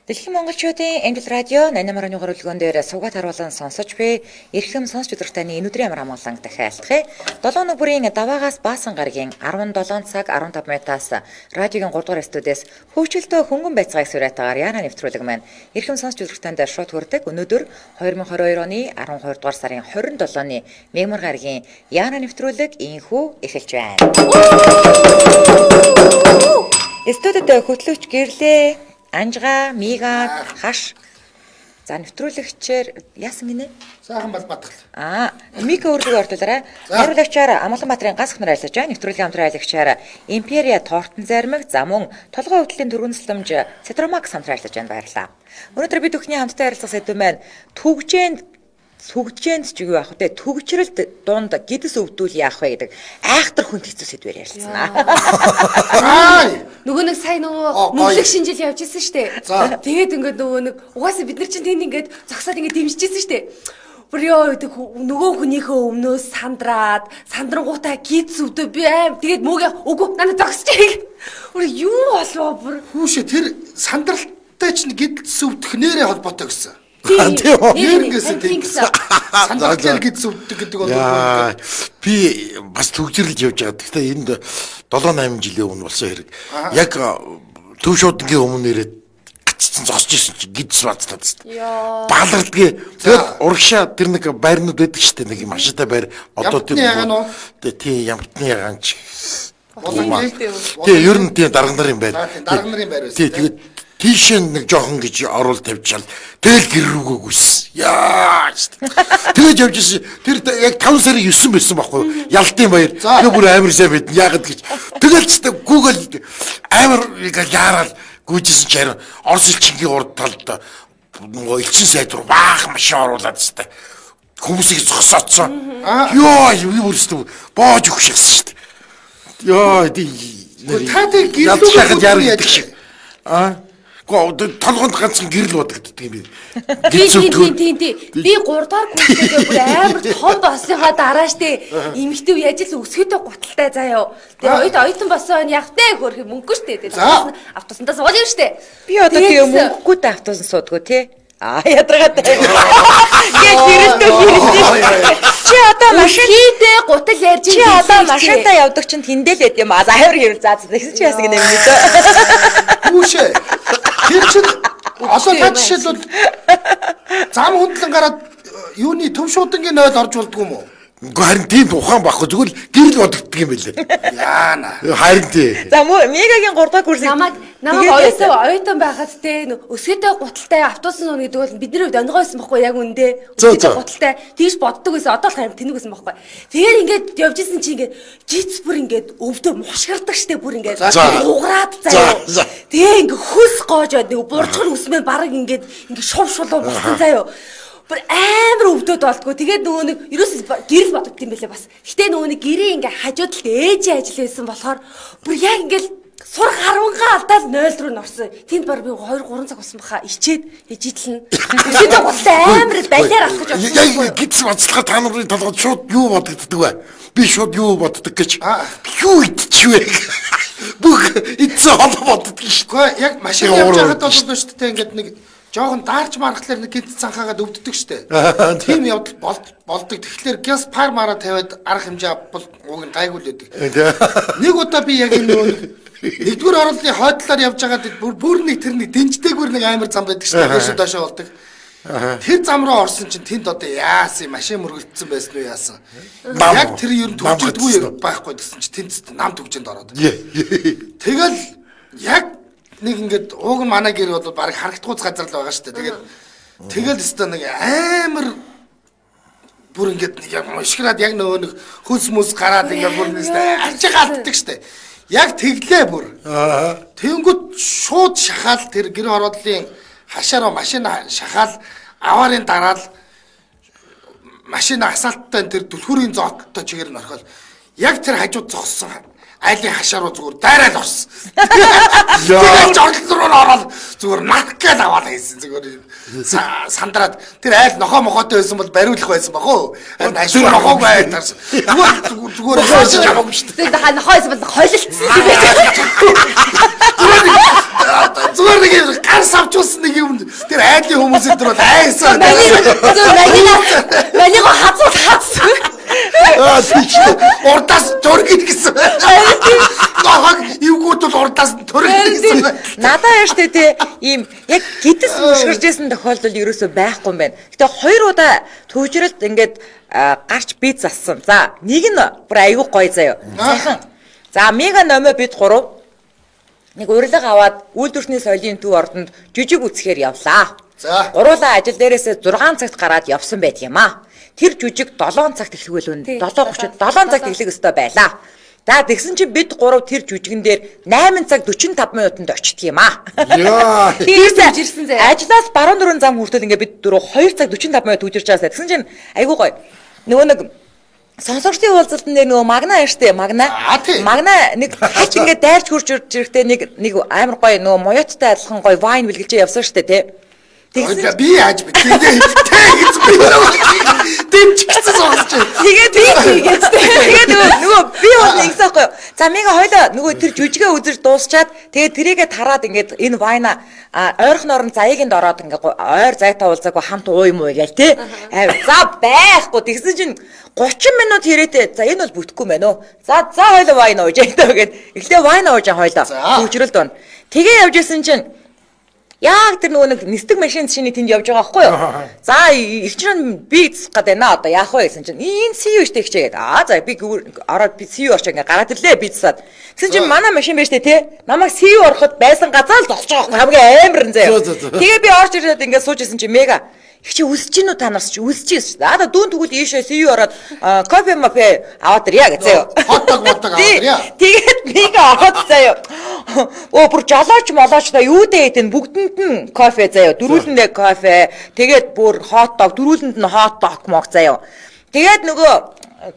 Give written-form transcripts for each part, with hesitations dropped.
Дэлхийн монголчуудын Англи радио 88.1 хөтөлбөрөн дээр суугаад харуулсан сонсож буй эрхэм сонсч өдрөгтөний энэ өдрийн амар амгалан дахиалдахыг 7 өнөө бүрийн даваагаас баасан гарагийн 17 цаг 15 минутаас радиогийн 3 дугаар студиэс хөгжилтөө хөнгөн байцаагыг сураатаагаар яана нэвтрүүлэг маань эрхэм сонсч өдрөгтөнд шууд хүрдэг. Өнөөдөр 2022 оны 12 дугаар сарын 27-ны мегмар гарагийн яана нэвтрүүлэг инхүү эхэлж байна. Студид хөтлөгч гэрлээ Анжга, Мига, хаш. За нэвтрүүлэгчээр яасан гинэ? Сайхан Балбаатгал. Мика өөрлөгөө ортолоорой. Хариулагчаар Амгаланбаатарын ганц хүн айлгаж байгаа. Нэвтрүүлгийн хамтран айлгачаар Империя тортон зармиг, за мөн толгой өвдлийн түргэн цэцлэмж Цитромакс хамтран айлгаж байна. Баярлалаа. Өнөөдөр бид бүхний хамтдаа ярилцах сэдв маань түгжээнд ч юу яах вэ? Түгжрэлд дунд гидс өвдүүл яах вэ гэдэг айхтар хүн хэцүү сэдвээр ярилцсанаа. Нөгөө нэг сая нөгөө мөнгөлөг шинжил явж ирсэн штэ. Тэгээд ингээд нөгөө нэг угаасаа бид нар чинь тэнд ингээд зогсоод ингээд дэмжижсэн штэ. Бүр ёо нөгөө хүнийхөө өмнөөс сандрангуудаа гидс өвдөө би аим тэгээд мөөгөө үгүй надад зогсчих. Бүр юу болов бүр. Хүүшээ тэр сандралтай чинь гидс өвдөх нэрээ холбоотой гэсэн. Сандрал гидс өвддөг гэдэг бол би бас төгжрэлж явж байгаа. Гэхдээ энд 7-8 жилийн өмнө болсон хэрэг. Яг төв шуудангийн өмнө ирээд гацсан зогсож ирсэн чи гидс бацлаад тест. Баалгадгийн. Тэгээд урагшаа тэр нэг байрнууд байдаг шүү дээ. Нэг машинтай байр одоо тийм ямтны ягаан ч. Тэгээ ер нь тийм дарга нарын байр. Дарга нарын байр байсан. Тэгээд тийш нэг жоохон гэж оруул тавьчаал тэгэл гэр рүүгээ гүйс. Яа. Тэгэж явж ирсэн. Тэр яг 5 сарын 9 байсан байхгүй юу? Ялтын баяр. Тэгээ бүр амар сайн байдэн. Яагаад гэж. Тэгэл ч Google амар яарал гүйжсэн ч харин Орос элчингийн урд талд нөгөө элчин сайд руу баах машин оруулаад тест. Хүмүүсийг зогсоодсон. Йоо, юу бүрств боож өгөх шигсэн шүү дээ. Йоо, та тэг гэр рүүгээ яар гэдэг шиг. Толгонд ганцхан гэрэл бодогддог юм би. Тийм. Би 3 дахь курсээ бүр амар том болсныхоо дараа штэ. Имэгтэв яаж л өсгөдөө гуталтай заяа. Тэгээ ойтон болсон явтаа хөрх мөнгөгүй штэ. Тэгээ автобусандаа суугаад юм штэ. Би одоо тэгээ мөнгөгүйтэй автобусан суудгүй тий. Ядаргатай. Гэрэлтэй. Чи одоо машин хийдэ гутал ярьж чи одоо машинтаа явдаг чинь тэндэл байд юм аа. За хавар хэрэг заа тэгсэн чи яасан гэнэ юм дөө. Хүүшээ. Тэр чинь одоо та жишээлбэл зам хөндлөн гараад юуны төв шуудангийн 0 орж болдгоо юм уу? Харин тийм ухаан байхгүй зүгээр л гэрэл бодогддог юм байлээ. Яана. Харин тий. За Мегагийн 3 дахь курсыг намайг ойтон байхад те өсгөдөө гуталтай автобусын нөө гэдэг бол бидний хувьд онгой байсан байхгүй яг үндэ. Өсгөдөө гуталтай тийш боддог байсан одоо л харин тэнэг байсан байхгүй. Тэгэхээр ингээд явж исэн чи ингээд жиц бүр ингээд өвдөө мушгардаг штэ бүр ингээд уграад заяа. Тэгээ ингээд хөс гоожоод нэг буржгар үсмээ бараг ингээд шув шулуу болсон заяа. Бүр амар өвдөд болдгоо. Тэгээд нөгөө нэг ерөөс гэрэл бодогд юм байлээ бас. Гэтэ нөгөө нэг гэрээ ингээ хажууд талд ээжийн ажил байсан болохоор бүр яг ингээл сур харангаа алдаал 0 руу норсон. Тэнд бар би 2-3 цаг болсон баха. Ичээд ээжидлэн. Өсөдөө болтой амар балиар алах гэж бодсон. Яг гидс бацлахаа та нарын толгойд шууд юу бодогддог вэ? Би шууд юу боддог гэж. Юу идчихвэ? Бүх эцээ холбоо боддог шүү. Яг машин явж байхад бол шүү дээ ингээд нэг жоохон даарч мархлаар нэг гидс цанхаагаад өвддөг штэ. Тим явдал болдог. Тэгэхээр газ пар мараа тавиад арга хэмжээ авбал уг нь гайгүй л байдаг. Нэг удаа би яг энэ нэгдүгээр оролтын хойдлоор явж байгаад бүр нэг тэр нэг дэнжтэйгүр нэг амар зам байдаг штэ. Дэшээ доошоо болдог. Тэр зам руу орсон чинь тэнд одоо яасан машин мөргөлдсөн байсан уу яасан. Яг тэр ер нь төгждөггүй байхгүй гэсэн чинь тэнд нам төгжөнд ороод. Тэгэл яг нэг ингээд ууг нь манай гэр бол баг харагдахуйц газар л байгаа шүү дээ. Тэгэл өстө нэг амар бүр ингээд нэг яг мушграад яг нөгөө нэг хөлс мүс гараад ингээд бүр нэстэй арчиг алддаг шүү дээ. Яг тэглээ бүр. Тэнгүүд шууд шахаал тэр гэр хорооллын хашаараа машин шахаал аваарын дараал машин асаалттай тэр түлхүүрийн зоогтой чигээр нь орхол яг тэр хажууд зогссон айлын хашаа руу зүгээр дайраад орсон. Тэгээд жордол руу ороод зүгээр наккал аваад хийсэн зүгээр сандраад тэр айл нохоо мохоотой байсан бол бариулах байсан баг уу. Харин ашиг нохоо байд. Зүгээр хаашаа авах шүү дээ. Тэгээд нохоо байсан бол хойлолцсон. Зүгээр нэг гар савч орчуулсан нэг юм тэр айдлын хүмүүс өдөр бол айсан. Манайга хацсан. Тийч урдаас төргид гэсэн. Нохог эвгүүд бол урдаас төргид гэсэн. Надаа яаштай те ийм яг гидс мушгирчсэн тохиолдол ерөөсөө байхгүй юм байна. Гэтэ 2 удаа төвжрэлт ингээд гарч бие зассан. За нэг нь бүр аюу гоё заяа. Сайхан. За мега номер бид 3 нэг урилга аваад үйлдвэрчний соёлын төв ордонд жижиг үсгээр явлаа. За. Гуруула ажил дээрээсээ 6 цагт гараад явсан байт юм аа. Тэр жижиг 7 цагт эхлэхүүл үн 7:30 7 цагт эхлэх ёстой байлаа. За тэгсэн чинь бид 3 тэр жүжигэн дээр 8 цаг 45 минутанд очдөг юм аа. Яа. Тэгээд ирсэн зэ. Ажлаас баруун дөрөв зам хүртэл ингээ бид 2 цаг 45 минут үжирч байгаасаа. Тэгсэн чинь айгуу гоё. Нөгөө нэг сонсогчдын уулзалтан дээр нөгөө магна яаштай магна нэг хач ингээ дайрч хурж ирэхдээ нэг амар гоё нөгөө моёттой адилхан гоё вайн бэлгэлж явсан штэ тий. Тэгсэн би яаж битээ тэгж би дэмжчихсэн сонсож. Тэгээд нөгөө би бол нэгсэхгүй. За мега хойлоо нөгөө тэр жүжигээ үзэж дуусчаад тэгээд тэрийгэ тараад ингээд энэ вайна ойрхон заягийн дороод ингээ ойр зайтай уулзаагүй хамт ууй муу гээл тий. За байхгүй тэгсэн чинь 30 минут хэрэтэ. За энэ бол бүтэхгүй мэн үү. За хойлоо вайн ууж яйтаа гэд. Эхлээ вайн ууж хойлоо. Хөвчрөл дон. Тэгээ явж исэн чинь яг тэр нөгөө нэг нисдэг машин шиний тэнд явж байгаа байхгүй юу? За их чинь би цэцэх гээд байна одоо яах вэ гэсэн чинь энэ CU штэ хичээгээд за би ороод би CU орч ингээ гараад ирлээ би цэцээд. Тэгсэн чинь манай машин байж тээ те. Намайг CU ороход байсан газар л зогсож байгаа байхгүй хамгийн амар заяа. Тэгээ би орж ирээд ингээ сууж исэн чинь мега их чи үсэж гин үү та нарс чи үсэж шүү дээ. Одоо дүүн тэгвэл ийшээ CU ороод кофе мафе аваад ирья гэж заяа. Хотдог аваад ирья. Тэгээд мега аваад заяа. Оо бүр жолооч молооч та юу дээ энэ бүгдэнд нь кофе заяа. Дөрүүлэндээ кофе, тэгээд бүр хот дог, дөрүүлэнд нь хот дог мог заяа. Тэгээд нөгөө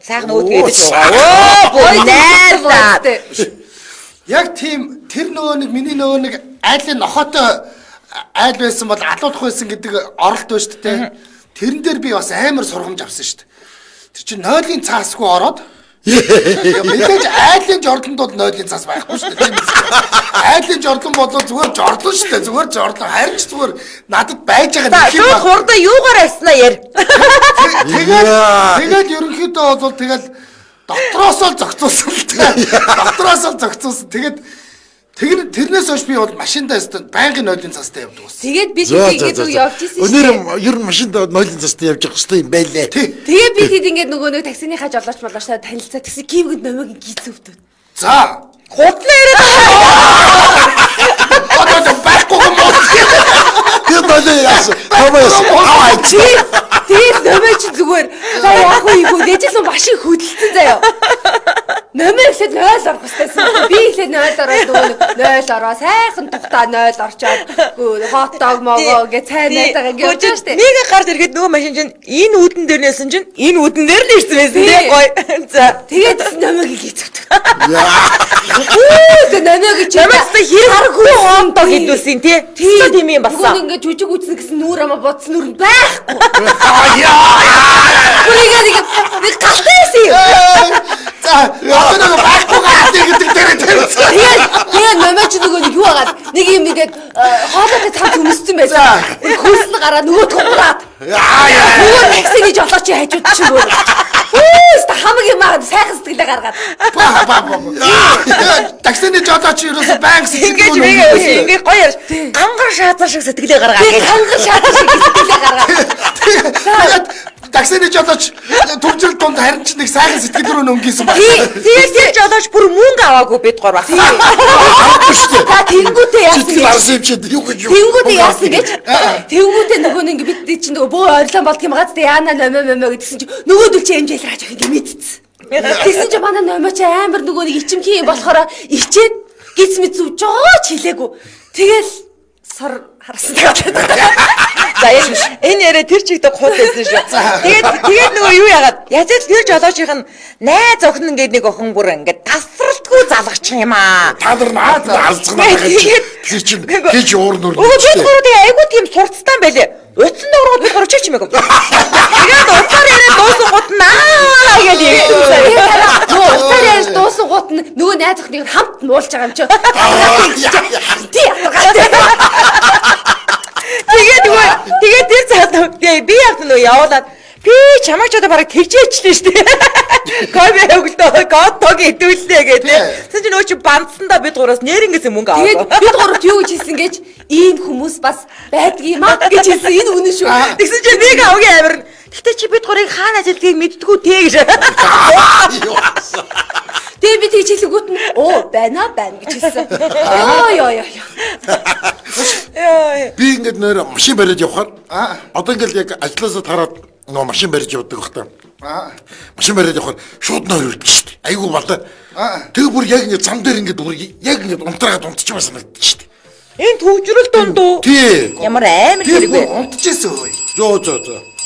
цаахан өөдгээд байгаа. Оо найрлаа. Яг тийм тэр нөгөө нэг миний нөгөө нэг айлын нохотой айл байсан бол алуулах байсан гэдэг оролт байна шүү дээ. Тэрэн дээр би бас амар сургамж авсан шүү дээ. Тэр чинь нойлын цаасгүй ороод мэдээж айлын жордлонд бол нойлын цаас байхгүй шүү дээ. Айлын жордлон бол зүгээр жордлон шүү дээ. Зүгээр жордлон харин ч зүгээр надад байж байгаа нэг юм. Хурдаа юугаар айснаа яар. Тэгээд ерөнхийдөө бол тэгэл дотроос л зогцуулсан. Тэгээд тэрнээс хойш би бол машиндаа өстөнд байнгын нойлын цастай явдаг ус. Тэгээд би тэгээд явж исэн шүү. Өнөр ер нь машиндаа нойлын цастай явж явах хэрэгтэй юм байлээ. Тэгээд би тэгэд ингээд нөгөө нэг таксиныхаа жолооч молоочтой танилцаа тэгсэн кивгэд номыг гизүүвдөө. За худлаа яриад одоо байхгүй юм уу? Тэр нойлын яасан. Тэгээд номыг чи зүгээр за яах вэ юу дэжсэн машин хөдөлсөн заяа. Номер ихлээр 0 орох хэрэгтэйсэн. Би ихлээр 0 ороод нөгөө 0 ороо сайхан тухтаа 0 орчоод хотдог могоо гэ цай найзаагаа гэж явж штэ. Нэг гарч ирэхэд нөгөө машин чинь энэ үүдэн дээр нээсэн чинь энэ үүдэн дээр л ирсэн байсан тий гоё. За тэгээд номыг гизэгдэх. Үгүй номыг чи намайг хэрэг хоомдоо гэдүүлсэн тий. Тийм юм басаа. Нөгөө ингээд жүжиг үзсэн гэсэн нүүр ама бодсон нүүр байхгүй. Яа. Бүрийгээ нэг галтайсэн юм. За одоо нэг байхгүй гэдэг дээр тэгээд номооч нөгөө юу агаад нэг юм ингээд хоолойтой цаад өмссөн байсан. Хөөс нь гараад нөгөө туураад. Нөгөө таксиний жолооч хажууд чинь бүр. Өөст хамаг юм аа сайхан сэтгэлээ гаргаад. Таксиний жолооч ерөөсө банк ингэж ингээ гоё яаш. Гангар шаазар шиг сэтгэлээ гаргаад. Гангар шаазар шиг сэтгэлээ гаргаад. Таксиний жолооч төвжил донд харин ч нэг сайхан сэтгэл рүү өнгөсөн байна. Тэгээд жолооч бүр мөнгө аваагүй бид гур бас. За тэнгүүтээ яасан гэж. Арсан юм чи юу гэж юу. Тэнгүүтээ яасан гэж. Тэнгүүтээ нөгөө нэг бид чинь нөгөө бөө ойрлон болдго юм гац яана номоо гэдгсэн чи нөгөөдөл чи эмжээл рааж өгөх юм мэдсэн. Тэгсэн чи манай номоо чи амар нөгөө нэг ичимхий юм болохоор ичээд гиз мэд зүвж байгаа ч хэлээгүй. Тэгэл сар харсан. За энэ яриа тэр чигтэй хут байсан шүү. Тэгээд нөгөө юу яагаад яаж л тэр жолоочийн нь найз охин ингээд нэг охин бүр ингээд тасралтгүй залгачих юм аа. Та нар алцгана гэж чинь хийж уур нүр. Өө бид гурав айгуу тийм сурцсан байлээ. Утсан дуурууд би гурав чимээг. Тэгээд утсаар яриад дуусан гут наа гэж ярьсан. Нөгөө утсаар яриад дуусан гут нөгөө найз охиныг хамт муулж байгаа юм чи. Тий. нөгөө явуулаад би чамайг ч одоо бараг тэгжээчлээ шүү дээ. Кови хөглөө готог идүүлээ гэдэг. Тэгсэн чинь нөө чи бандсандаа бид гураас нэрнгээс мөнгө аваад. Тэгээд бид гуравт юу гэж хэлсэн гэж ийм хүмүүс бас байдгийг маа гэж хэлсэн. Энэ үнэн шүү. Тэгсэн чинь нэг авгийн амир. Гэтэ чи бид гурыг хаана ажилдгийг мэддгүү те гэж. Тэгээд би тэгж хэлэнгүүт нь байна гэж хэлсэн. Йоо. Би ингээд нэр машин бариад явхаар одоо ингээд яг ажлаасаа тараад нөө машин барьж явдаг бах та. Машин бариад явхаар шууд нөр ирдэг шүү дээ. Айгуу балаа. Тэгээ бүр яг ингээд зам дээр ингээд бүр яг ингээд унтраагаад унтчих байсан байдаг шүү дээ. Энэ төвжрөл дундуу. Тий. Ямар амар хэрэг вэ? Унтчихсэн хөөе. Зөө.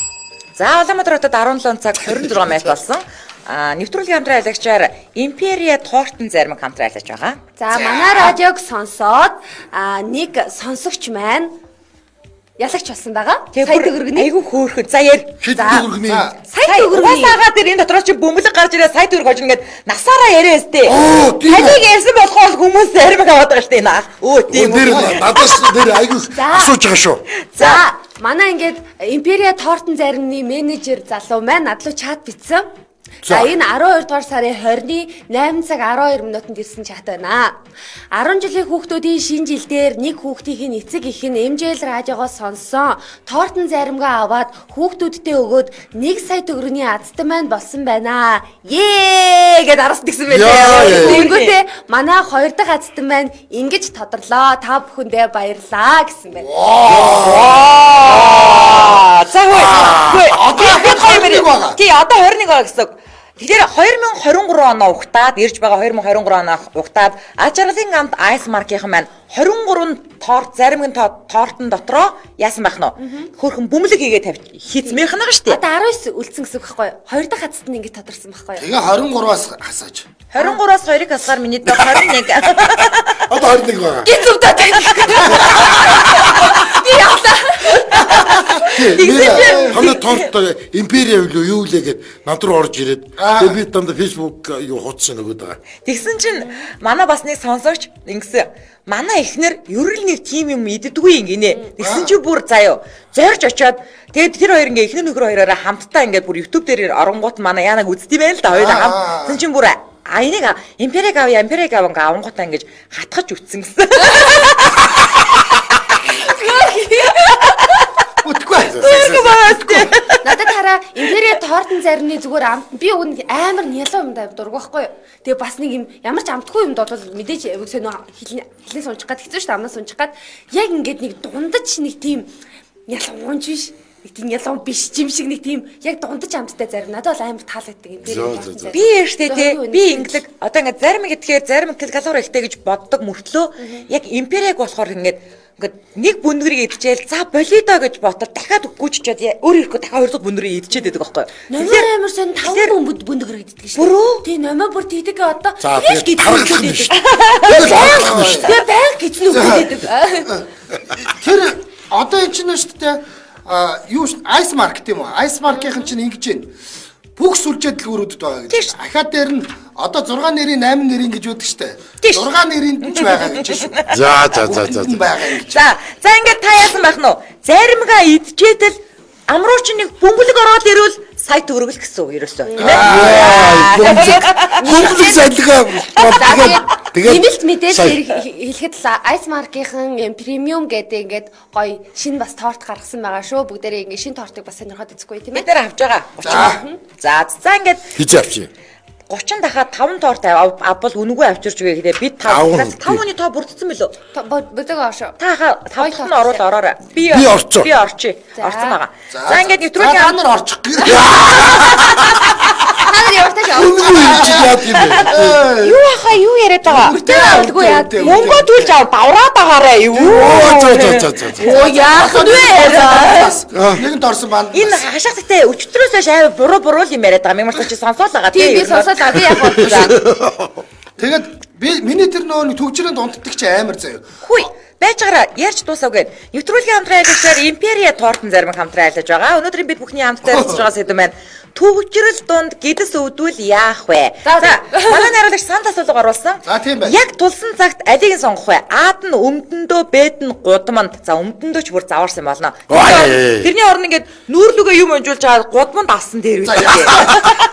За Улаанбаатар хотод 17 цаг 26 минут болсон. Нэвтрүүлгийн хамтран айлгчаар Империя тортын зармаг хамтран айлгч байгаа. За манай радиог сонсоод нэг сонсогч маань ялагч болсон байгаа. Сая төгрөгний айгүй хөөрхөн. За яар. Хэд төгрөгний. Сая төгрөгний. Угаасаагаа дээр энэ дотроос чи бөмбөлөг гарч ирээ сая төгрөг хожно гэд насаараа яриа өстэй. Тийм. Таныг ярьсан болохоор хүмүүс зармаг аваад байгаа шүү дээ наа. Тийм үү. Надаас нэр айгуу асууж байгаа шүү. За манай ингээд Империя тортын зармны менежер залуу маань над руу чат бичсэн. За энэ 12 дугаар сарын 20-ны 8 цаг 12 минутанд ирсэн чат байна. 10 жилийн хүүхдүүдийн шинэ жил дээр нэг хүүхдийн эцэг их нь MJL радиогоос сонссон тортын заримгаа аваад хүүхдүүдтэй өгөөд 1 сая төгрөгийн азтай маань болсон байна. Гэд араас тэгсэн байлээ. Тэнгүүтээ манай 2 дахь азтай маань ингэж тодорлоо. Та бүхэндээ баярлаа гэсэн байна. За хөөе. Одоо бид 21 байгаа. Тий одоо 21 байгаа гэсэн. Тэгэхээр 2023 оноо ухтаад ирж байгаа 2023 оноо ухтаад аж аргалын гамт Ice Mark-ийн маань 23 торт заримгийн тортон дотроо яасан байх нь хөөрхөн бөмбөлөг хийгээд хийцмийнх нь байгаа шүү дээ. Одоо 19 үлдсэн гэсэн үг байхгүй юу? 2 дахь хацад нь ингэж тодорсон байхгүй юу? Тэгээ 23-аас хасааж. 23-аас 2-ыг хасгаар миний доо 21. Одоо 21 байгаа. Гис өвдөд. Би яалаа. Хана торт Империя юу лээ гэд над руу орж ирээд тэгээ би дандаа Facebook юу хуудсан нөгөөд байгаа. Тэгсэн чинь манай бас нэг сонсогч ингэсэн манай эхнэр ерөл нэг тим юм иддэггүй ингэнэ. Тэгсэн чи бүр заяа зорж очиод тэгээд тэр хоёр ингээ эхнэр нөхөр хоёроо хамтдаа ингээ бүр YouTube дээр оронгууд манай яанаг үздэм байл та хоёулаа хамт. Тэгсэн чинь бүр энийг Империг авъя ингээ авангуудаа ингэж хатгаж үтсэн гэсэн. Надад хараа Империя тортын зарны зүгээр амт би өгн амар нялуу юм даа дург байхгүй юу. Тэгээ бас нэг юм ямар ч амтгүй юм бол мэдээж хэлнээс унчих гад хэцүү шүү дээ амнаас унчих гад яг ингээд нэг дундаж нэг тийм нялуу унж биш нэг тийм нялуу биш юм шиг нэг тийм яг дундаж амттай зарим надад бол амар таалагддаг Империя тортын зарим. Би яштэй те би инглэг одоо ингээд зарим гэдгээр зарим калори ихтэй гэж боддог мөртлөө яг Империг болохоор ингээд нэг бүндгэрийг идчихэл за болидо гэж ботол дахиад өггүй ч чад өөр ирэхгүй дахиад 2 дахь бүндгэрийг идчихэд байдаг байхгүй. Тэгэхээр амар сон 5 бүндгэр иддэг шүү. Бүрөө? Тий номоо бүр тийдэг одоо хийж иддэг. Тэгээ байг гэж нүгдээд байдаг. Тэр одоо энэ чинь шүү дээ юу Ice Mark тийм үү? Ice Mark-ийн чинь ингэж байна. Бүх сүлжээ дэлгүүрүүдэд байгаа гэж. Ахаад дээр нь одоо 6 нэрийн 8 нэрийн гэж үүдэг штэ. 6 нэрийн ч байгаа гэж шүү. За. За ингээд та яасан байх нь вэ? Заримгаа идчихэд л амрууч нэг бөмбөлөг ороод ирвэл сая төгрөгл гэсэн үг ерөөсөө. Бөмбөлөг залгаа. Нэмэлт мэдээлэл хэлэхэд л Ice Mark-ийн премиум гэдэг ингээд гоё шинэ бас торт гаргасан байгаа шүү. Бүгдээрээ ингээд шинэ тортыг бас сонирхоод үзэхгүй тийм ээ. Бид нэр авч байгаа. 30. За ингээд хийж авчи. 30 дахиад 5 торт авбал үнэгүй авчирч үгүй гэдэг бид 5 5-ны тоо бүрдсэн билүү? Бүдэг аашаа. Та 5 нь оруулаад ороорой. Би орчоо. Орчин байгаа. За ингээд нэвтрүүлгийн хамнаар орчих. Юу хаа юу яриад байгаа? Бүтээгүй яа. Мөнгө төлж ав давраад байгаарэ юу? Оо яах вэ? Нэгэн дорсон банд. Энэ хашааттай өчтөрөөс хойш аваа буруу юм яриад байгаа. Мэмарч чи сонсоол байгаа тийм. Би сонсоол би яг бодлоо. Тэгээд би миний тэр нөө төгжрийн дунддаг чи амар заяа. Хүй байж гараа ярьж дуусаагүй. Нэвтрүүлгийн хамтран айлгчаар Империя тортын зарим хамтран айлж байгаа. Өнөөдөр бид бүхний хамтдаа ярилцж байгаа сэдв маань Төгжрөл дунд гэдэс өвдвөл яах вэ? За, манай найруулагч санд асуулга оруулсан. За, тийм байна. Яг тулсан цагт алийг сонгох вэ? Аад нь өмдөндөө, Б нь гудамд. За өмдөндөө ч бүр заваарсан болно. Тэрний орн ингээд нүүрлүгээ юм өнжүүлж байгаа гудамд авсан дээр үү?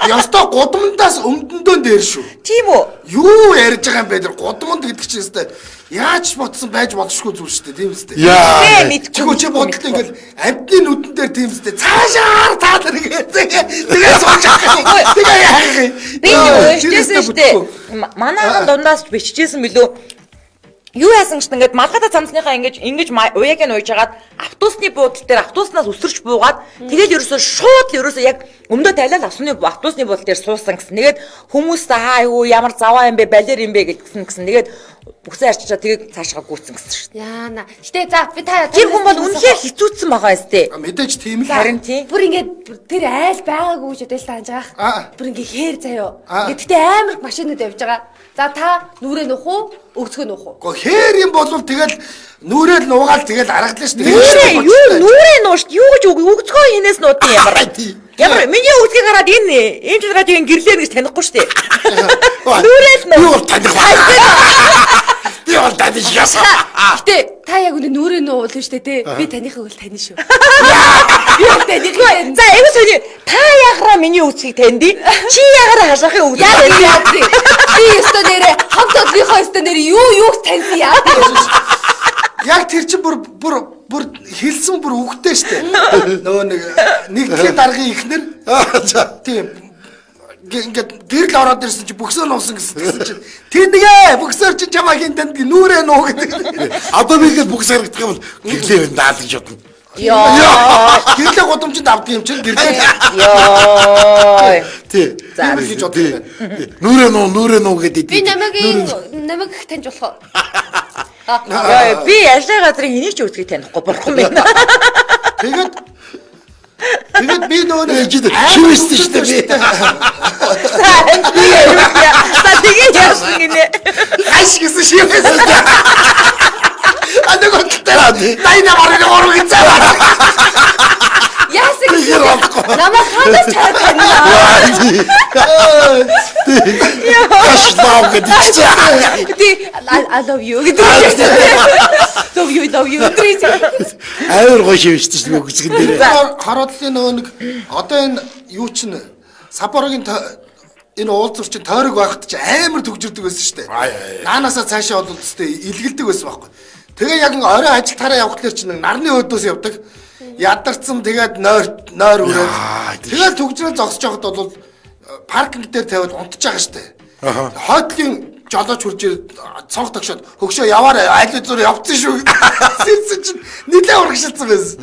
Ёстой гудамдаас өмдөндөө дээр шүү. Тийм үү? Юу ярьж байгаа юм бэ? Гудамд гэдэг чинь өстой яаж ботсон байж болшгүй зүйл шүү дээ, тийм үстэй. Яа. Чигөө чи бодлоо ингээл амтны нүдэн дээр тийм үстэй. Цаашаар та нар тэгээ сууж байгаа. Тэгээ яах юм? Би өөрчөөсөн шүү дээ. Манай дундаас биччихсэн билүү? Юу яасан ч ингээд малгайтай цамцныхаа ингэж уяг нь ууж хагаад автобусны буудлын дээр автобуснаас өсөрч буугаад тэгээд ерөөсөө яг өмдөө тайлал авсны автобусны буудлын дээр суусан гэсэн. Тэгээд хүмүүс юу ямар заваа юм бэ, балер юм бэ гэсэн. Тэгээд бүсээ арчичаа тэгээд цаашгаа гүйцэн гэсэн шүү дээ. Яана. Гэтэ за би та тэр хүн бол үнэхээр хэцүүцсэн байгаа өстэй. Мэдээж тийм л. Харин тийм. Бүр ингээд тэр айл байгаагүй ч өдөл тааж байгаа. Бүр ингээд хээр заяо. Ингээд гэтээ амар машинууд явж байгаа. За та нүрээ нөх үү? Өгцгөө нөх үү? Гэхдээ хээр юм бол тэгэл нүрэл нуугаал тэгэл аргадлаа шүү дээ. Нүрээ нуушд юу гэж өгцгөө хинээс нуудсан ямар. Ямар миний үсгийг хараад энэ радиогийн гэрлээ гэж танихгүй шүү дээ. Нүрэл нуу. Юу таних вэ? Би бол таних ясаа. Гэтэ та яг үнэ нүрээ нуу уулна шүү дээ те. Би танихыг бол тань шүү. Би бол таних юм. За энэ сони та ягараа миний үсгийг таньди. Чи ягараа хашаахын үсгийг таньди. Би өстө нэрээ хамт одлынхоо өстө нэрээ юу таньсан яа. Яг тэр чинь бүр хэлсэн бүр үгтэй штэ. Нөгөө нэг дэлхийн даргын ихнэр тийм ингээд гэрэл ороод ирсэн чи бөксөр нуусан гэсэн чинь тэндгээ бөксөр чи чамаа хинтэнд нүрээ нуу гэдэг. Одоо би ингээд бөксөр гэдэг юм бол гэрлээ даал гэж бодно. Яа. Гэрлээ гудамжинд авдаг юм чинь гэрлээ. Яа. Тий. За гэж боддог юм. Нүрээ нуу гэдэг. Би намайг таньж болох. Яа, би ажлын газрын энийг ч үсгийг танихгүй бурхан байна. Тэгээд би нөгөө шивэстэй шүү дээ би. За тэгээд яасан гинэ. Аш гэсэн шивэстэй. Андаг оттой. Найна маргаан орог гэж. Яасан гэж намайг хадаж чадна. Яаш лав гэдэг чинь. I love you гэдэг. Love you. Амар гоё шивэстэй шүү дээ үгсгэн дээр. Харуудлын нөгөө нэг одоо энэ юу чинь Сапорогийн энэ уулзуур чинь тойрог байхад чи амар төгжирдэг байсан шүү дээ. Наанаасаа цаашаа бол үстэй илгэлдэг байсан байхгүй. Тэгээ яг орой ажил тараа явхлаар чи нарны өдөөс явдаг. Ядарсан тэгээд нойр үрээд. Тэгээд төгжрөл зогсож явахад бол паркинг дээр тавиад унтж байгаа шүү дээ. Хойдлын жолооч хурж цонх тогшоод хөгшөө яваарай аль зүрэ явцсан шүү гэсэн чинь нилээ урагшилсан байсан.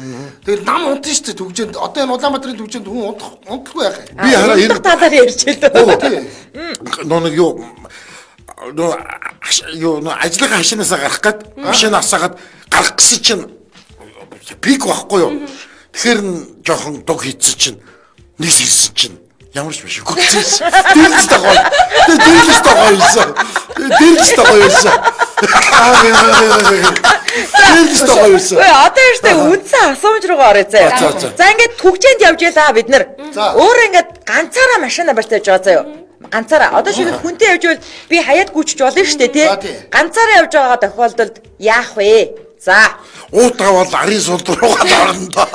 Тэгээд нам унтсан шүү дээ төгжөнд. Одоо энэ Улаанбаатарын төгжөнд хүн унтахгүй яах юм. Би хараа энэ талаар ярьж хэлээ. Нэг юу ажлынхаа хашинаасаа гарах гээд машина асаагаад гарах гэсэн чинь пик байхгүй юу. Тэгэхээр жоохон дог хийцэн чинь нэг сэрсэн чинь ямар ч биш гүцээс дэрс тагой. Дэрс тагойсон. Ой одоо яштай үндсэн асуумж руугаа орё заяа. За ингээд түгжээнд явж ялаа бид нар. Өөр ингээд ганцаараа машина барьж байгаа заяа. Ганцаараа одоо шиг хүнтэй явж байвал би хаяад гүйчих болно шүү дээ тий. Ганцаараа явж байгаа тохиолдолд яах вэ? За уутаа бол арын сул руугаа орно доо.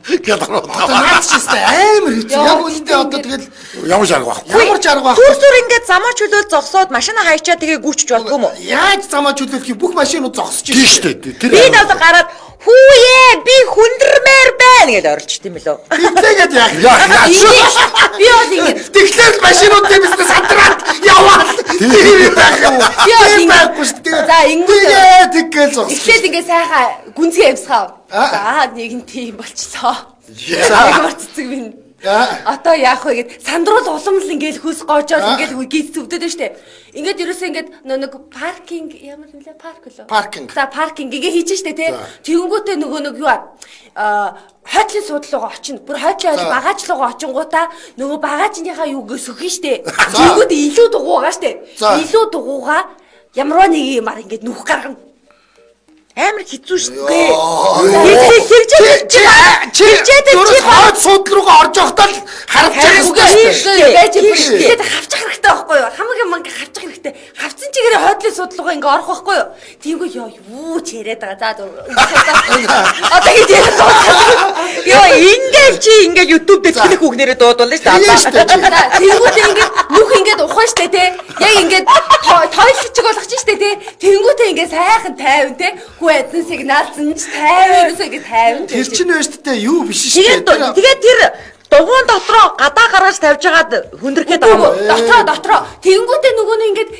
Одоо наад ч гэсэн амар хэцүү. Яг үнэндээ одоо тэгэл ямар жарга байхгүй. Ямар жарга байхгүй. Түр ингээд замаа чөлөөл зогсоод машина хайчаа тэгээ гүйчих болдгоо юм уу? Яаж замаа чөлөөлөх юм? Бүх машинууд зогсож байна шүү дээ. Би надад гараад хүүе би хүндэрмээр байна гэж оролцсон юм лөө. Тэгтээгээд яах би бол ингэ тэгэхээр машинуудын бизнес сандраад яваад тийм байх юм уу? Би бол ингэ за ингэ тэггээл зогс. эхлээд ингэ сайхан гүнзгий явсгаа. За нэг нь тийм болчлоо. Ямар цэцэг минь. Одоо яах вэ гэд сандруул улам л ингээл хөөс гоожоод ингээл гиз зүвдэд нь штэ. Ингээд ерөөсөө ингээд нэг паркинг ямар нэлээ парк лөө. Паркинг. За паркинг ингээ хийж штэ тий. Тэгэнгүүтээ нөгөө нэг юу хойтлын суудлуугаа очино. Бүр хойтлын багажлуугаа очингуудаа нөгөө багажныхаа юуг сөхөн штэ. Тэгэнгүүт илүү дугуугаа штэ. Илүү дугуугаа ямарваа нэг юмар ингээд нүх гаргана. амар хэцүү шүү дээ. чи хаад сууд руугаа орж явахдаа л харагдаж байгаа шүү дээ. Байж тэгээд хавчих хэрэгтэй байхгүй юу? Хамгийн манга хавчих хэрэгтэй. Хавцсан чигээр хойдлын судлуугаа ингээ орох байхгүй юу? Тиймгүй юу ч яриад байгаа. За одоо гэж яриад байгаа. Йоо ингээл чи ингээд YouTube дээр тэлэх үгнэрээ дуудуулна шүү дээ. Тэнгүүтээ ингээд нүх ингээд ухаан штэ те. Яг ингээд тойлчиг болгоч штэ те. Тэнгүүтээ ингээд сайхан тайван те. Хүү эзэн сигналцсан ч тайван ерөөсөө ингээд тайван. Тэр чинь байж тээ юу биш штэ. Тэгээд тэр дугуун дотроо гадаа гаргаж тавьж хагаад хүндрэхэд байгаа юм. Дотроо. Тэнгүүтээ нөгөө нь ингээд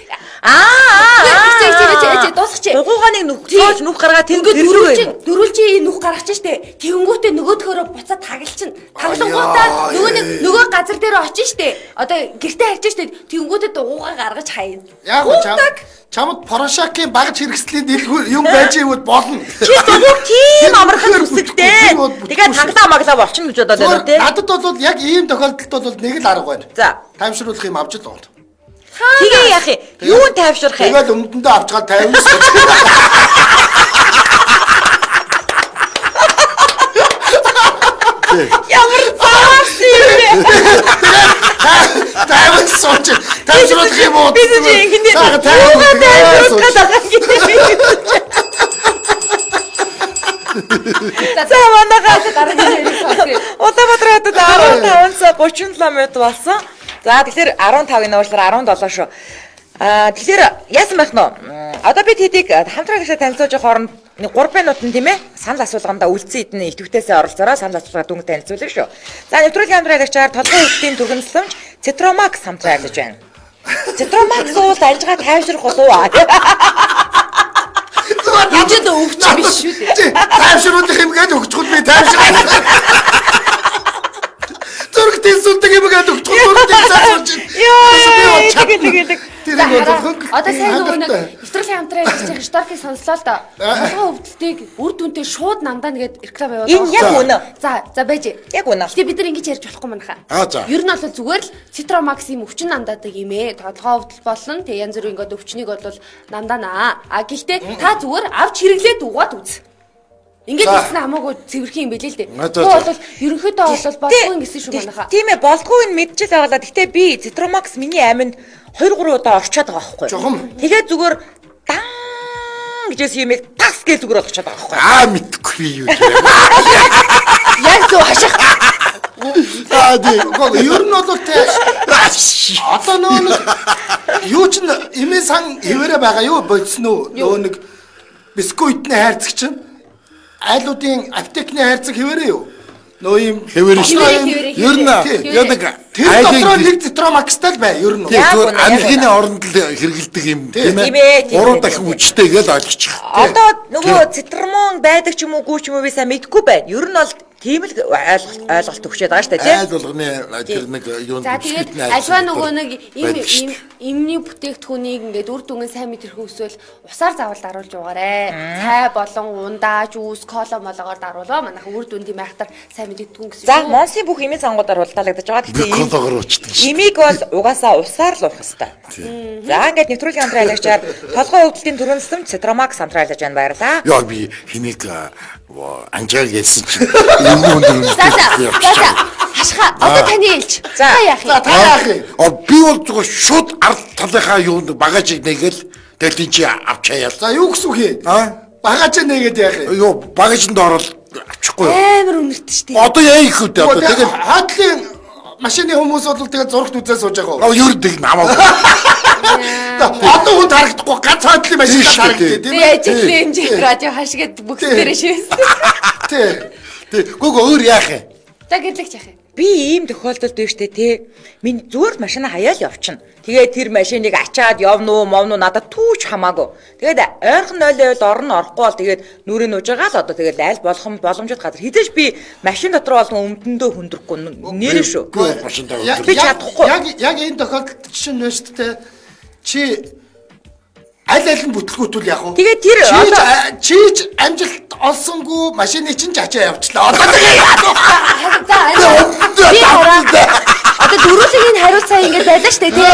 дуусчих. Дугуугааныг нөхцөөж нүх гаргаад тэнгүүд дөрүүлжин нүх гаргачих штэ. Тэнгүүтээ нөгөөдхөрөө буцаад таглалчин. Таглангуудаа нөгөө газар дээр очиж штэ. Одоо гэртээ харж штэ. Тэнгүүтээ дугуугаа гаргаж хаяа. Яг уу чамд Порошакийн багж хэрэгслийн дэлгүүр юм байж ивэл болно. Чи дугуур тийм амархан үсэгтэй. Тэгээд таглаа маглаа болчихно гэж бодоод байна тий. Надад бол яг ийм тохиолдолд бол нэг л арга байна. За. Таймшруулах юм авч л байна. Тэгээ яах юм? Юу тайвшрах юм? Тэгэл өмдөндөө авчгаад тайвнас. Ямар цаас юм бэ? Тайвнас сууч. Тайвшруулах юм уу? Би чинь хинээ. За манайхаа дараагийн хэрэг. Улаанбаатар хотод 15 км болсон. За тэгэхээр 15-ын уушлаар 17 шүү. Тэгэхээр яасан байх нь? Одоо бид хэдийг хамтран гişэ танилцуулж хооронд 3 минутын тийм ээ санал асуулганда үлдсэн эдний идэвхтэйсээ оролцоороо санал асуулгаа дүнг танилцуулна шүү. За нэвтрүүлгийн хамтраагчаар толгой өвчтөний төгөнсөлмж Citromax хамтран ажиллаж байна. Citromax уус анжгаа тайвшрах болов. Энд өвч биш шүү дээ. Тайвшруулах юм гээд өгчхөл би тайвшруулах. Зург тэнцүүлдэг юм гээд өгчхөл зург тэнцүүлж. Тэгээд одоо сайн нөгөө нэг нэвтрүүлгийн хамтран ажиллаж байгаа шторкийг сонслоо л да. Толгой өвдөлтийг үр дүнтэй шууд намдаа нэгээд реклам явуулдаг. Энэ яг үнэ. За байж. Яг үнэ. Гэтэ бид нар ингэж ярьж болохгүй манайхаа. Ер нь бол зүгээр л Citromax-ийн өвчин намдаадаг юм ээ. Толгой өвдөл болно. Тэг янз бүрийн ингээд өвчнийг бол намдаанаа. Гэхдээ та зүгээр авч хэрэглээд угаад үз. Ингээд хэлсэн хамаагүй цэвэрхэн юм билээ л дээ. Гоо бол ерөнхийдөө бол болгүй гэсэн шүү манайхаа. Тийм ээ болгүй нь мэдчихэл байгалаа. Гэхдээ би Citromax миний аминд 2-3 удаа орчоод байгаа байхгүй. Тэгээд зүгээр дан гэжсэн юм тас гэж зүгээр болчиход байгаа байхгүй. Мэдхгүй би юу. Яг зөв хаших. Ер нь бол тэ одоо нөгөө юу ч имэн сан хэвээрээ байгаа юу бодсон уу? Нөгөө нэг бисквитний хайрцаг чинь айлуудын аптекны хайрцаг хэвээрээ юу? Нөө юм хэвээр шүү. Ер нь яг тэр дотроо нэг Citromax-тай л бай. Ер нь зүгээр амьдгийн оронд л хэрэгэлдэг юм тийм ээ. 3 дахин хүчтэй гэж ойлгочих. Одоо нөгөө Citroen байдаг ч юм уу гүү ч юм уу би сайн мэдэхгүй байна. Ер нь бол тийм л ойлголт өгчээд байгаа шүү дээ тийм. Айл болгоны тэр нэг юу за тэгээд альва нөгөө нэг имний бүтээгдэхүүнийг ингээд үр дүнгийн сайн мэдэрхүү өсвөл усаар заавал даруулж уугаарэ. Цай болон ундаа, жуус, кола молоогоор даруулаа. Манайха үр дүндийн майхтар сайн мэдэгдэхүүн гэсэн. За Монсын бүх имийн цангуудаар хулгайлагдаж байгаа. Тэгэхээр колагоор уучдаг шүү. Имийг бол угаасаа усаар л уух хэрэгтэй. За ингээд нэвтрүүлгийн хамтран ажиллагчаар толгой өвдөлтийн төрөнсөмж Citromax хамтран ажиллаж байна баярлаа. Яа би хэнийг анжааг ялсан чи юм өндөр. За хашха одоо таны хэлж. За яах юм? та яах юм? Би бол зүгээр шууд ард талынхаа юунд багажийг нэгээл тэгэл энэ чи авчаяа. За юу гэсэн үг юм? Багаж нэгээд яах юм? Юу багажинд орол авчихгүй. Амар үнэрт шүү дээ. Одоо яа их үү одоо тэгэл хаадлын машины хүмүүс бол тэгээд зургт үзээ сууж байгаа. Юу дэг намаагүй. Одоо хүн харагдахгүй ганц хаадлын машин харагддаг тийм ээ. Ажиглын хэмжээ радио хашгээд бүгд дээрээ шивсэн. Тий. Гүг өөр яах юм? За гэрлэгч яах юм? Би ийм тохиолдолд байна штэ тий. Миний зүгээр машина хаяал явчихна. Тэгээд тэр машиныг ачаад явна уу, мовн уу надад түүч хамаагүй. Тэгээд ойрхон 0-0 орно орохгүй бол тэгээд нүрийн нууж байгаа л одоо тэгээд айл боломжтой газар хизээш би машин дотор болон өмдөндөө хүндрэхгүй нэр шүү. Би чадахгүй. Яг энэ тохиолдолд чинь нэ штэ чи аль нь бүтлгүүтүүл яг уу. Тэгээд тэр чийж амжилт олсонгүй машины чинь чачаа явчлаа. Одоо тэгээ одоо дөрүлгийн хариуцаа ингэж байлаа штэ тий.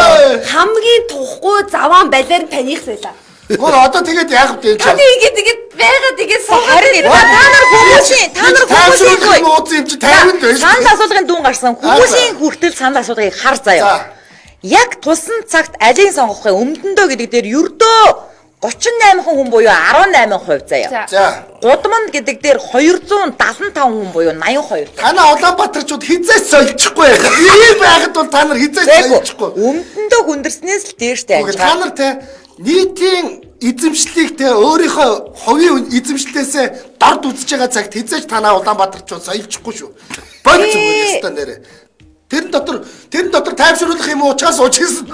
Хамгийн тухгүй заваан балиар таних байлаа. Гөр одоо тэгээд яах вэ? Та тэгээд байгаад тэгээд Харин та нар хүмүүсийн ууц юм чи 50-нд байж. санал асуулгын дүн гарсан хүмүүсийн хүртэл санал асуулгыг хар заяа. Яг тусан цагт алийг сонгох вэ? Өмдөндөө гэдэг дээр ердөө 38 хүн буюу 18% заяа. За. Гудамд гэдэг дээр 275 хүн буюу 82. Танаа Улаанбаатарчууд хизээс сольчихгүй. Ийм байхад бол та нар хизээс сольчихгүй. Өмдөндөө хүндэрснээс л дээштэй Үгүй та нар те нийтийн эзэмшлийг те өөрийнхөө хувийн эзэмшлээсээ дорд үзэж байгаа цагт хизээж танаа Улаанбаатарчууд сольчихгүй шүү. Болж зүгээр ёстой нэрэ. Тэрэн дотор тайвшруулах юм уучаас уучсан.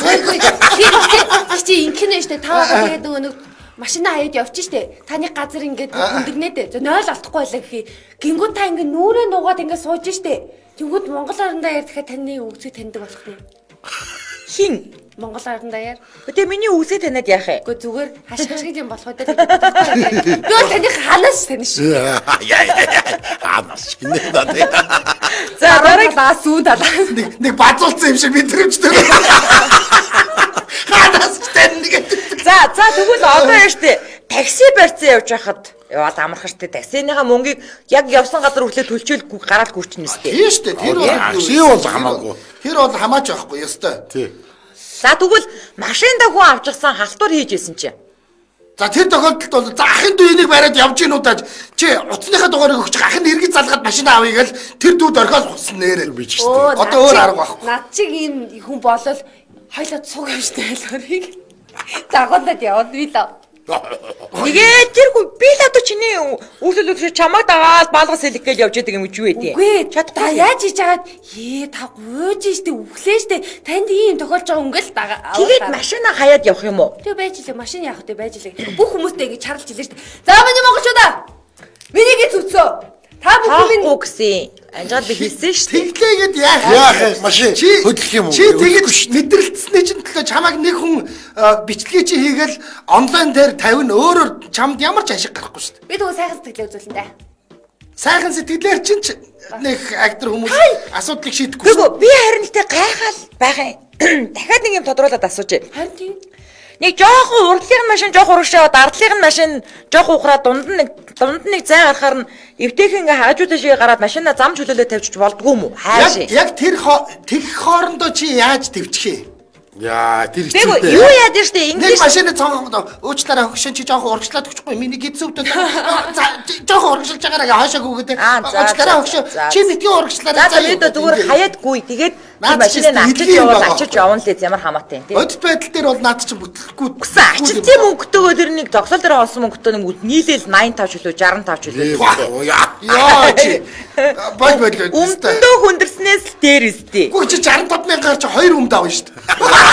чи инкинэ штэ таваа тэгээд нөгөө машина хаяад явчих штэ. Таны газар ингээд хүндэрнээд 0 алдахгүй байлаа гэхий. Гингүүд та ингээд нүрээ нугаад ингээд сууж штэ. Тэнгүүд Монгол арандаа яар дахиад таны үгсийг таньдаг болох юм. Хин Монгол арандаа яар. Тэгээ миний үсээ таниад яах вэ? Гэхдээ зүгээр хашгирчиг юм болох үү? Би бол таны ханаас тань шүү. Ханаас гинэ даа. За дараагийн сүү талаа. Нэг базуулсан юм шиг бид тэрвчтэй. Ханаас тань нэг. За тэгвэл одоо яа штэ такси барьцсан явж байхад яваад амархан штэ таксиныхаа мөнгийг яг явсан газар хүлээ төлчөөл гараад гүрчнэ штэ. Тийм штэ тэр бол хамаагүй. Тэр бол хамаач байхгүй ёстой. Тий. За тэгвэл машинда хүн авчихсан халтур хийж исэн чи. За тэр тохиолдолд бол за ахын дүү энийг бариад явж гинүү даа. Чи утасныхаа дугаарыг өгч ахын эргэж залгаад машина авъя гэл тэр дүүд орхиол хусан нэрэл бич штэ. Одоо өөр арга байхгүй. Над чиг ийм хүн болол хойлоо цуг юм штэ хэлбэрийг. Загуулаад яваад би л. Тэгээ тэргүй би л одоо чиний үйлчлүүлэгч чамаг дагаад баалгас хэлэх гээл явж байдаг юм гэж юу вэ тий? Үгүй чадахгүй. Та яаж хийж агаад та гуйж штэ өглөө штэ танд ийм тохиолж байгаа өнгөл дага. Тэгээд машина хаяад явах юм уу? Тэг байж лээ машин яах вэ байж лээ. Бүх хүмүүстэй ингэж чарлж илээ штэ. За миний монголчуудаа. Миний зүцөө. Та бүхэн минь үгсэн. Анжаад би хэлсэн шүү дээ. Тэглээгээд яах машин хөдлөх юм уу? Чи тэгэж мэдрэлцсэний чинь төлөө чамайг нэг хүн бичлэгээ чи хийгээл онлайн дээр тавина өөрөөр чамд ямар ч ашиг гарахгүй шүү дээ. Би тэгвэл сайхан сэтгэлээ үзүүлэн дээ. Сайхан сэтгэлээр чинь нэг актер хүмүүс асуудлыг шийдэхгүй шүү. Би харин л тэ гайхаал байгаа юм. Дахиад нэг юм тодруулаад асууж. Харин тийм. Нэг жоохон урдлын машин жоохон урагшаад ардлын машин жоохон ухраад дунд нь нэг зай гарахаар нь эвтэйхэн ингээ хажуудаа шигээ гараад машина зам чөлөөлөө тавьчих болдгоо юм уу? Хайш. Яг тэр тэгэх хоорондоо чи яаж твчих юм? Яа, тэр хэцүү дээ. Юу яад нь штэ ингэж нэг машины цонгонгод уучлаарай хөгшин чи жоохон урагшлаад өгчихгүй. Миний гидсөвдөд жоохон урагшилж байгаараа хаашаа гүгээд. Уучлаарай хөгшин чи мэдгүй урагшлаарай. За бид зүгээр хаяадгүй тэгээд машиныг ачиж явна л ямар хамаатай тийм. Бодит байдал дээр бол наад чи бүтлэхгүй. Гэсэн ачилтын мөнгөтэйгөө тэр нэг зогсоол дээр олсон мөнгөтэй нэг нийлээл 85 чөлөө 65 чөлөө. Яа чи бод бодлоо. Өмдөндөө хүндэрснээс л дээр өстэй. Гүг чи 65 мянгаар чи 2 өмд авна шүү дээ.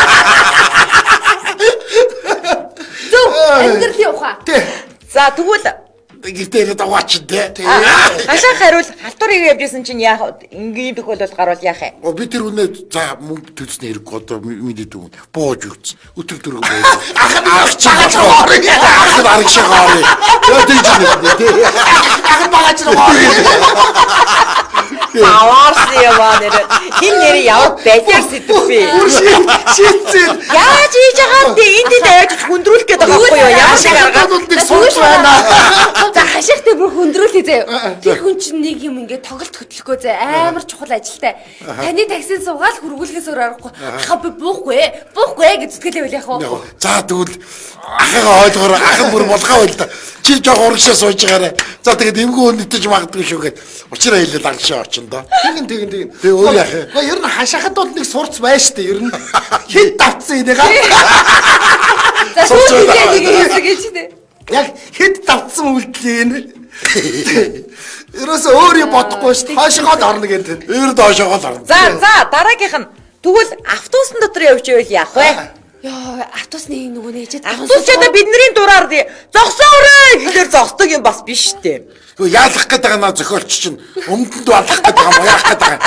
Зөв амьдрал явах. Тий. За тэгвэл гэртээ даваач дээ. Хашаа хариул халтурыг явж исэн чинь яах ингийн тохиолдол гарвал яах юм? Би тэр үнэ за мөнгө төлсний хэрэг одоо мэдээд юм. Бууж өгч. Өтөр төрөг бууж. Ахад багаж орё. Ахад арга шагаар. Яа тийж нэ тий. Ахад багаж орё. Аваарс яваа нэр. Энэ нэр ямар байдлаар сэтгэвэ? Шийдсэн. Яаж хийж байгаа тий энд дэж хүндрүүлэх гээд байгаа байхгүй юу? Ямар шиг аргаадууд нэг сууж байна. За хашигтай бүр хүндрүүлээ заяа. Тэр хүн чинь нэг юм ингээд тоглолт хөтлөхгүй заяа. Амар чухал ажилтай. Таны таксинд суугаад хөргүүлэхээс өөр аргагүй. Ахаа би буухгүй гэж зүтгэлээ үл яах вэ? За тэгвэл ахыгаа ойлгоор ахын бүр болгоо байл та. Чи жоо урагшаа сууж байгаарай. За тэгээд эмгүү өнөтөж магадгүй шүү гэд. Учраа хэлээд англишаа орчин доо. Тэгин. Тэг өөр яах вэ? Гэхдээ ер нь хашаахад бол нэг сурц байна шүү дээ. Ер нь хэд давтсан энийг. За сүүлийн нэг хэсэг гэж дээ. Яг хэд давтсан үйлдэл энэ. Ерөөсөө өөр юм бодохгүй шүү дээ. Хашаагаад орно гэдэг. Өөр доошоогоо л орно. За дараагийнх нь тэгвэл автобусны дотор явж байвал яах вэ? Яа, автобусны нөгөө нээжээд автобусчаа бидний дураар зогсоорой гэхээр зогсдог юм бас биш дээ. Гэхдээ яалах гээд байгаа наа зохиолч чинь өмдөнд балах гээд байгаа юм яах гээд байгаа.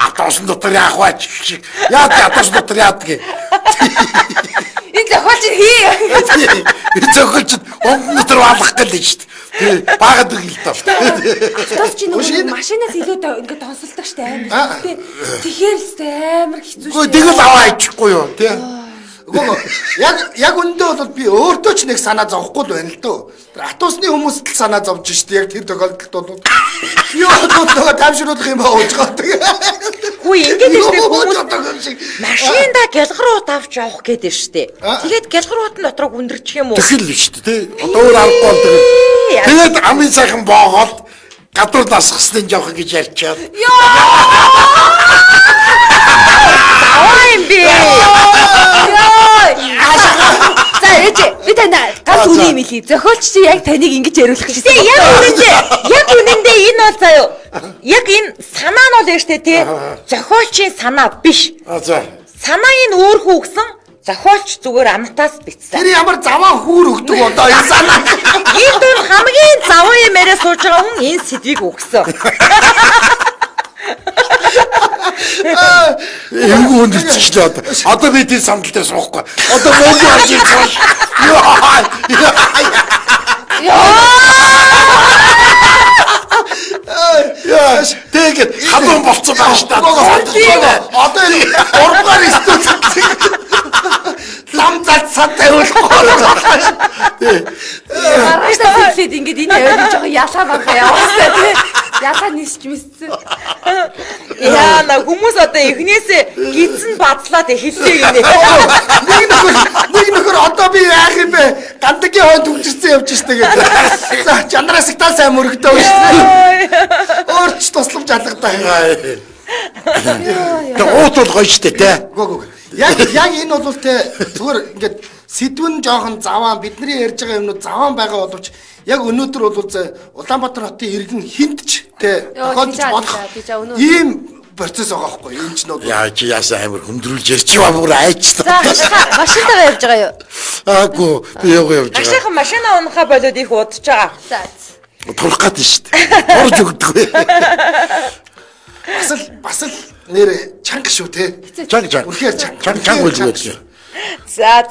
Автобусны дотор яах вэ? Яад автобусны дотор яадаг. Энэ зохиолч хий. Энэ зохиолч өмдөнд дотор балах гээд л шүү дээ. Багад үг л тоо. Автобус чинь нөгөө машинаас илүү ингээд тонсолдог штэ амар. Тэгэхээр л амар хэцүү штэ. Тэгвэл аваа ичихгүй юу тий? Яг үндэ бол би өөртөө ч нэг санаа зовхгүй л байна л дөө. Атусны хүмүүс л санаа зовж штэ яг тэр тохиолдолд бол юу нөгөө тайвшруулах юм ба уужгаад. Хүү ингэж штэ хүмүүс машинда гялгарууд авч явах гээд штэ. Тэгээд гялгаруутын дотроо хүндэрчих юм уу? Тэгэл л штэ тий. Одоо өөр аргагүй бол тэгээд амын сайхан боогоод гадуур насхсны жоох гэж ярьчаад. Аваа юм би. За ээж би танд ганц үний юм хэлье. Зохиолч чи яг таныг ингэж яриулах гэж Тэгээ яг үнэндээ энэ бол заяа. Яг энэ санаа нь бол штэ тий. Зохиолчийн санаа биш. За. Санаа энэ өөрөө өгсөн. Зохиолч зүгээр амтаас бичсэн. Тэр ямар заваа хүүр өгдөг одоо энэ санаа. Энэ дун хамгийн заваа юм яриа сууж байгаа хүн энэ сэдвийг өгсөн. Эвгүй хүндэрчихлээ одоо. Одоо би тэр самталтаа суухгүй. Одоо мөнгө авч ирж яа, тэгээд халуун болцсон байна шүү дээ. Одоо энэ 3-аар студент лам цацсан тавиулахгүй. Маргааш хэлээд ингэж энэ аваад жоохон ялаа байгаа яваастай тий. Ялаа нисч миссэн. Яа на хүмүүс одоо эхнээсээ гидсэн бадлаад эхэллээ гинэ. Нэг нөхөр одоо би яах юм бэ? Гандагийн хойд төвчөрсөн явж штэ гэдэг. За чандраас ихтал сайн мөрөгдөө штэ. Өөрч тусламж алгадаа. Тэгээд уут бол гоё штэ тий. Яг энэ бол те зүгээр ингээд сэдвэн жоохон заваа бидний ярьж байгаа юмнууд заваа байгаа боловч яг өнөөдөр бол Улаанбаатар хотын иргэн хинтч те тохиолдож болох ийм процесс байгаа байхгүй энэ ч нь яа чи яасан амар хүндрүүлж ярьж байгаа бүр айчлаа. За машинтайгаа явж байгаа юу? Аагүй би явж байгаа. Ашигхан машина унахаа болоод их удаж байгаа. За. Турах гээд штэ. Орж өгдөг. бас л нэр чанга шүү те. Чанга. Үнэхээр Чанга үлдээ. За.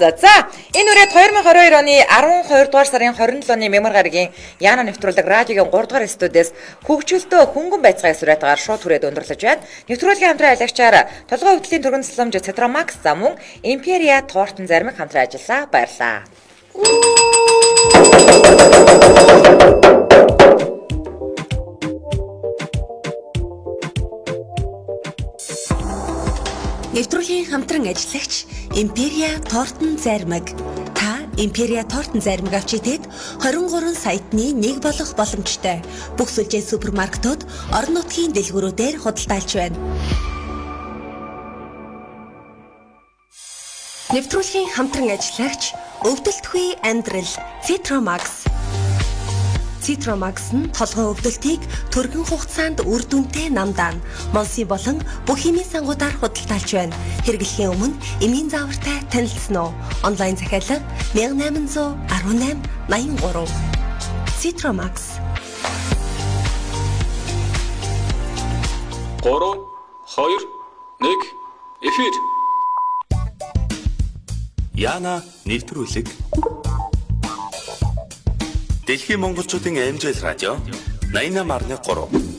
Энэ үрээд 2022 оны 12 дугаар сарын 27-ны Мямар гарагийн Яна нэвтрүүлэг радиогийн 3 дугаар студиэс хөгжүүлтөө хөнгөн байцгаа сүрэтээр шууд түрээд өндөрлөж байна. Нэвтрүүлгийн хамтран аялагчаар толгой өвдлийн түргэн тусламж Цитромакс замун Империя тортон зармиг хамтран ажиллаа. Баярлалаа. Нэвтрүүлгийн хамтран ажиллагч Империя тортон зармиг. Та Империя тортон зармиг авч идээд 23 сайтны нэг болох боломжтой. Бүх сүлжээ супермаркетууд орон нутгийн дэлгүүрүүдээр худалдаалж байна. Нэвтрүүлгийн хамтран ажиллагч өвдөлтгүй амьдрал Citromax. Citromax нь толгой өвдөлтийг түргэн хугацаанд үр дүнтэй намдаана. Монси болон бүх эмийн сангуудаар худалдаалж байна. Хэрэглэхийн өмнө эмийн заавартай танилцсан уу? Онлайн захиалга 1818 83. Citromax 3 2 1 эфир. Яна нэвтрүүлэг. Дэлхийн монголчуудын аймжил радио 88.3